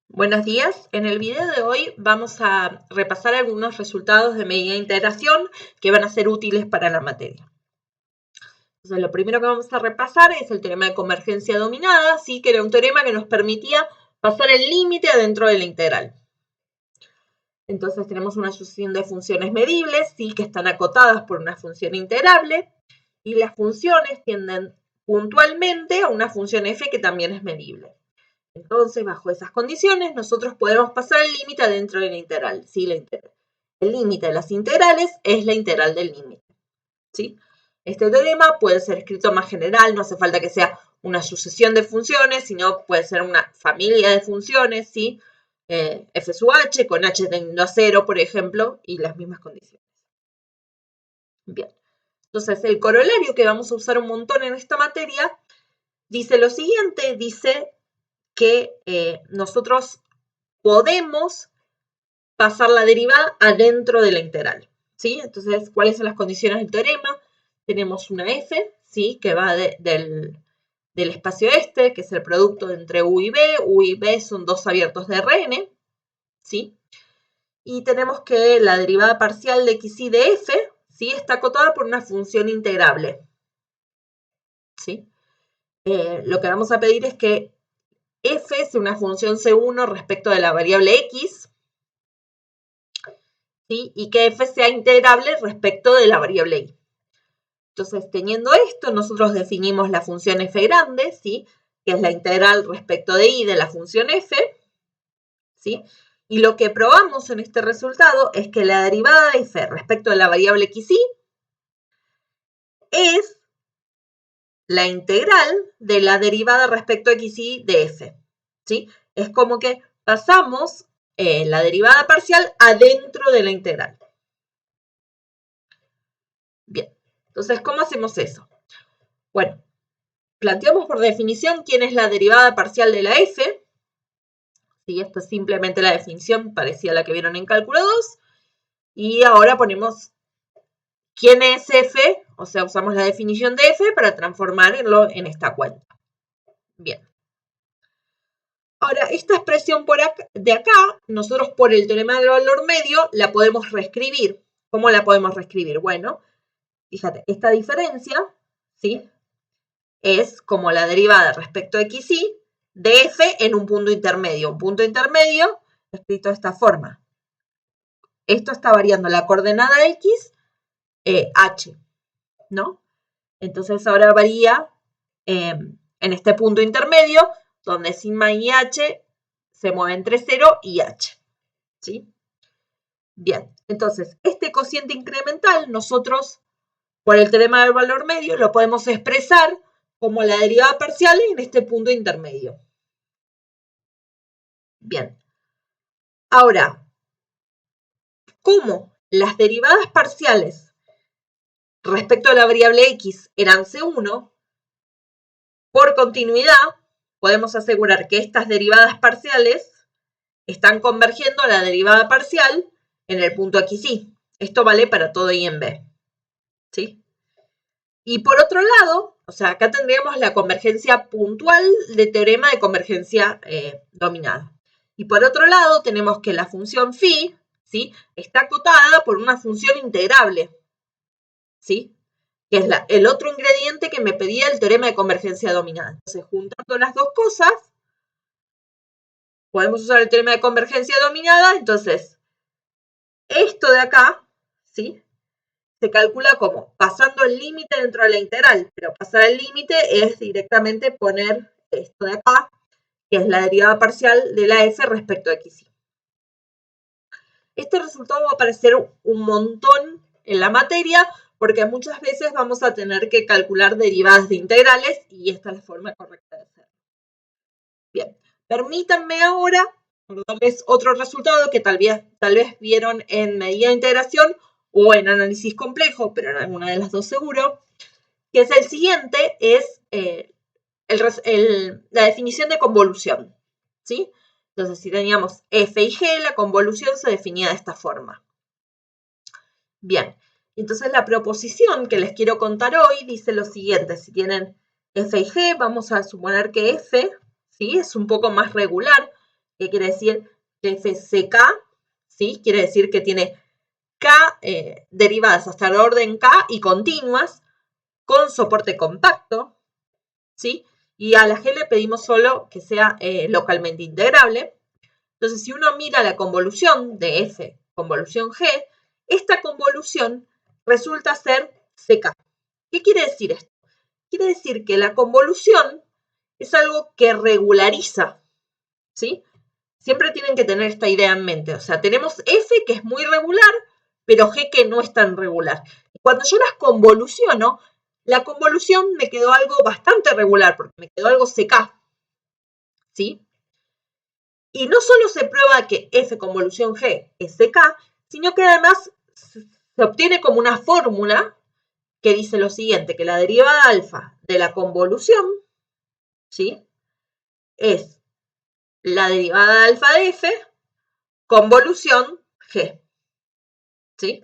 Buenos días, en el video de hoy vamos a repasar algunos resultados de medida de integración que van a ser útiles para la materia. Entonces, lo primero que vamos a repasar es el teorema de convergencia dominada, ¿sí? Que era un teorema que nos permitía pasar el límite adentro de la integral. Entonces tenemos una sucesión de funciones medibles, ¿sí? Que están acotadas por una función integrable, y las funciones tienden puntualmente a una función f que también es medible. Entonces, bajo esas condiciones, nosotros podemos pasar el límite adentro de la integral. ¿Sí? El límite de las integrales es la integral del límite. ¿Sí? Este teorema puede ser escrito más general, no hace falta que sea una sucesión de funciones, sino puede ser una familia de funciones, ¿sí? F sub h con h tendiendo a 0, por ejemplo, y las mismas condiciones. Bien. Entonces, el corolario que vamos a usar un montón en esta materia dice lo siguiente, dice que nosotros podemos pasar la derivada adentro de la integral, ¿sí? Entonces, ¿cuáles son las condiciones del teorema? Tenemos una f, ¿sí? Que va del espacio este, que es el producto entre u y b son dos abiertos de Rn, ¿sí? Y tenemos que la derivada parcial de xy de f, ¿sí? Está acotada por una función integrable, ¿sí? Lo que vamos a pedir es que f sea una función C1 respecto de la variable x, ¿sí? Y que f sea integrable respecto de la variable y. Entonces, teniendo esto, nosotros definimos la función f grande, ¿sí? Que es la integral respecto de y de la función f, ¿sí? Y lo que probamos en este resultado es que la derivada de f respecto de la variable xy es la integral de la derivada respecto a xy de f, ¿sí? Es como que pasamos la derivada parcial adentro de la integral. Bien, entonces, ¿cómo hacemos eso? Bueno, planteamos por definición quién es la derivada parcial de la f. ¿Sí? Esto es simplemente la definición parecida a la que vieron en cálculo 2. Y ahora ponemos quién es f, o sea, usamos la definición de f para transformarlo en esta cuenta. Bien. Ahora, esta expresión de acá, nosotros por el teorema del valor medio la podemos reescribir. ¿Cómo la podemos reescribir? Bueno, fíjate, esta diferencia, ¿sí? Es como la derivada respecto a xy de f en un punto intermedio. Un punto intermedio escrito de esta forma. Esto está variando la coordenada x, h, ¿no? Entonces ahora varía en este punto intermedio, donde sigma y h se mueven entre 0 y h, ¿sí? Bien, entonces este cociente incremental nosotros, por el teorema del valor medio, lo podemos expresar como la derivada parcial en este punto intermedio. Bien. Ahora, ¿cómo las derivadas parciales respecto a la variable x eran C1? Por continuidad, podemos asegurar que estas derivadas parciales están convergiendo a la derivada parcial en el punto xy. Esto vale para todo y en b, ¿sí? Y por otro lado, o sea, acá tendríamos la convergencia puntual de teorema de convergencia dominada. Y por otro lado, tenemos que la función phi, ¿sí? Está acotada por una función integrable, ¿sí? Que es el otro ingrediente que me pedía el teorema de convergencia dominada. Entonces, juntando las dos cosas, podemos usar el teorema de convergencia dominada. Entonces, esto de acá, ¿sí? Se calcula como pasando el límite dentro de la integral, pero pasar el límite es directamente poner esto de acá, que es la derivada parcial de la f respecto a xy. Este resultado va a aparecer un montón en la materia, porque muchas veces vamos a tener que calcular derivadas de integrales, y esta es la forma correcta de hacerlo. Bien, permítanme ahora darles otro resultado que tal vez vieron en medida de integración o en análisis complejo, pero en alguna de las dos seguro, que es el siguiente, es la definición de convolución, ¿sí? Entonces, si teníamos f y g, la convolución se definía de esta forma. Bien, entonces la proposición que les quiero contar hoy dice lo siguiente: si tienen f y g, vamos a suponer que f, ¿sí? Es un poco más regular ¿Qué quiere decir? Que f es k, ¿sí? Quiere decir que tiene k derivadas hasta el orden k y continuas con soporte compacto, ¿sí? Y a la g le pedimos solo que sea localmente integrable. Entonces, si uno mira la convolución de f convolución g, esta convolución resulta ser ck. ¿Qué quiere decir esto? Quiere decir que la convolución es algo que regulariza, ¿sí? Siempre tienen que tener esta idea en mente. O sea, tenemos f que es muy regular, pero g que no es tan regular. Cuando yo las convoluciono, la convolución me quedó algo bastante regular, porque me quedó algo ck, ¿sí? Y no solo se prueba que f convolución g es ck, sino que además se obtiene como una fórmula que dice lo siguiente, que la derivada alfa de la convolución, ¿sí? Es la derivada alfa de f convolución g, ¿sí?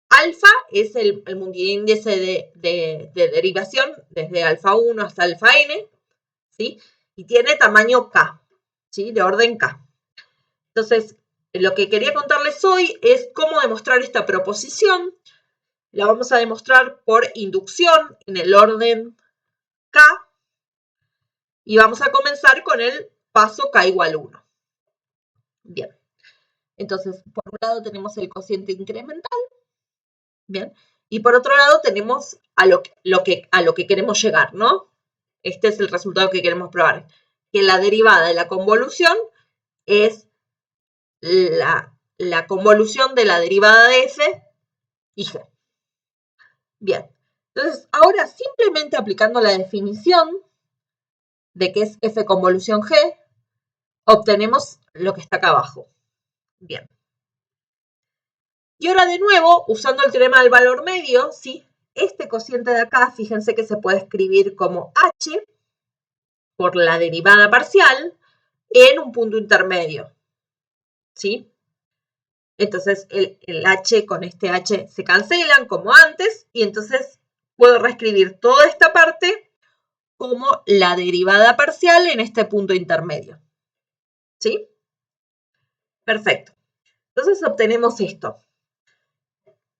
Alfa es el multiíndice de derivación desde alfa 1 hasta alfa n, ¿sí? Y tiene tamaño k, ¿sí? De orden k. Entonces, lo que quería contarles hoy es cómo demostrar esta proposición. La vamos a demostrar por inducción en el orden k y vamos a comenzar con el paso k igual 1. Bien, entonces por un lado tenemos el cociente incremental, bien, y por otro lado tenemos a lo que queremos llegar, ¿no? Este es el resultado que queremos probar, que la derivada de la convolución es la convolución de la derivada de f y g. Bien, entonces ahora simplemente aplicando la definición de que es f convolución g, obtenemos lo que está acá abajo. Bien. Y ahora de nuevo, usando el teorema del valor medio, ¿sí? Este cociente de acá, fíjense que se puede escribir como h por la derivada parcial en un punto intermedio, ¿sí? Entonces el h con este h se cancelan como antes y entonces puedo reescribir toda esta parte como la derivada parcial en este punto intermedio, ¿sí? Perfecto. Entonces obtenemos esto.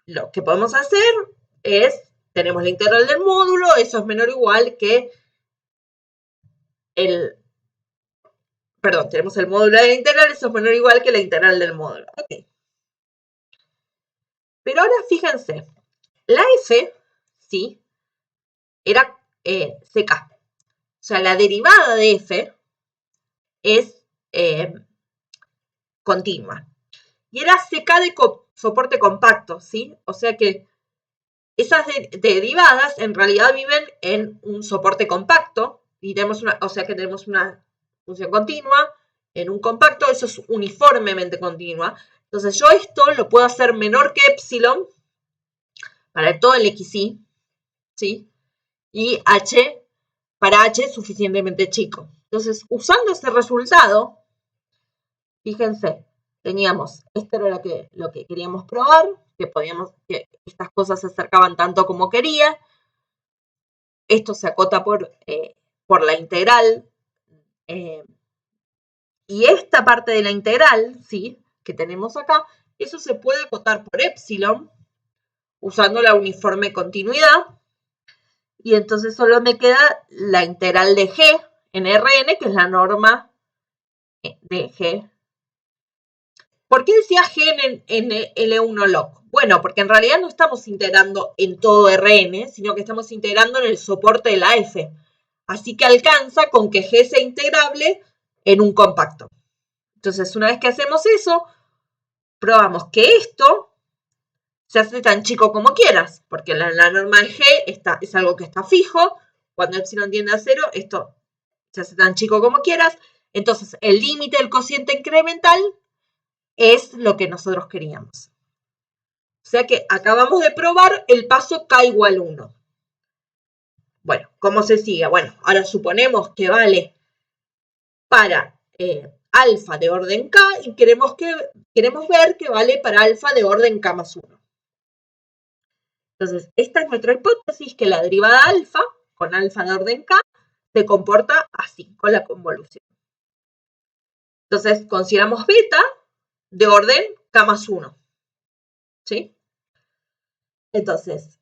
Lo que podemos hacer es, tenemos la integral del módulo, eso es menor o igual que tenemos el módulo de la integral, eso es menor o igual que la integral del módulo. Ok. Pero ahora fíjense, la f, ¿sí? Era ck. O sea, la derivada de f es continua. Y era ck de soporte compacto, ¿sí? O sea que esas derivadas en realidad viven en un soporte compacto y tenemos tenemos una función continua en un compacto, eso es uniformemente continua. Entonces yo esto lo puedo hacer menor que epsilon para todo el xy, ¿sí? Y h para h suficientemente chico. Entonces, usando ese resultado, fíjense, teníamos, esto era lo que queríamos probar, que estas cosas se acercaban tanto como quería. Esto se acota por la integral. Y esta parte de la integral, ¿sí? Que tenemos acá, eso se puede acotar por epsilon, usando la uniforme continuidad. Y entonces solo me queda la integral de g en Rn, que es la norma de g. ¿Por qué decía g en L1 log? Bueno, porque en realidad no estamos integrando en todo Rn, sino que estamos integrando en el soporte de la f. Así que alcanza con que g sea integrable en un compacto. Entonces, una vez que hacemos eso, probamos que esto se hace tan chico como quieras, porque la norma de g es algo que está fijo. Cuando epsilon tiende a 0, esto se hace tan chico como quieras. Entonces, el límite del cociente incremental es lo que nosotros queríamos. O sea que acabamos de probar el paso k igual 1. Bueno, ¿cómo se sigue? Bueno, ahora suponemos que vale para alfa de orden k y queremos ver que vale para alfa de orden k más 1. Entonces, esta es nuestra hipótesis, que la derivada alfa, con alfa de orden k, se comporta así, con la convolución. Entonces, consideramos beta de orden k más 1. ¿Sí? Entonces,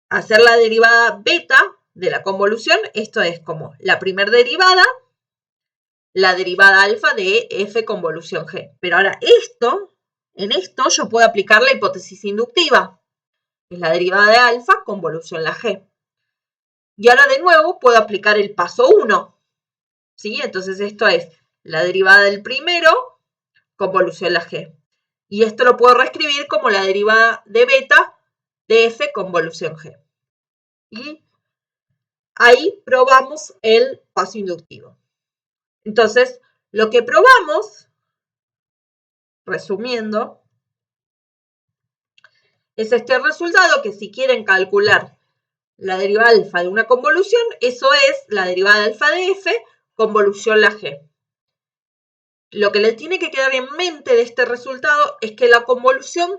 hacer la derivada beta de la convolución, esto es como la primera derivada, la derivada alfa de f convolución g. Pero ahora en esto yo puedo aplicar la hipótesis inductiva. Es la derivada de alfa convolución la g. Y ahora de nuevo puedo aplicar el paso 1. ¿Sí? Entonces esto es la derivada del primero convolución la g. Y esto lo puedo reescribir como la derivada de beta de f convolución g. Y ahí probamos el paso inductivo. Entonces, lo que probamos, resumiendo, es este resultado que si quieren calcular la derivada alfa de una convolución, eso es la derivada alfa de f convolución la g. Lo que les tiene que quedar en mente de este resultado es que la convolución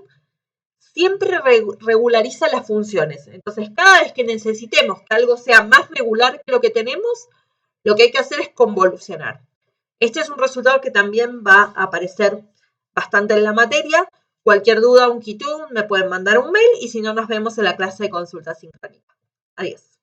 siempre regulariza las funciones. Entonces, cada vez que necesitemos que algo sea más regular que lo que tenemos, lo que hay que hacer es convolucionar. Este es un resultado que también va a aparecer bastante en la materia. Cualquier duda o inquietud me pueden mandar un mail y si no, nos vemos en la clase de consulta sincrónica. Adiós.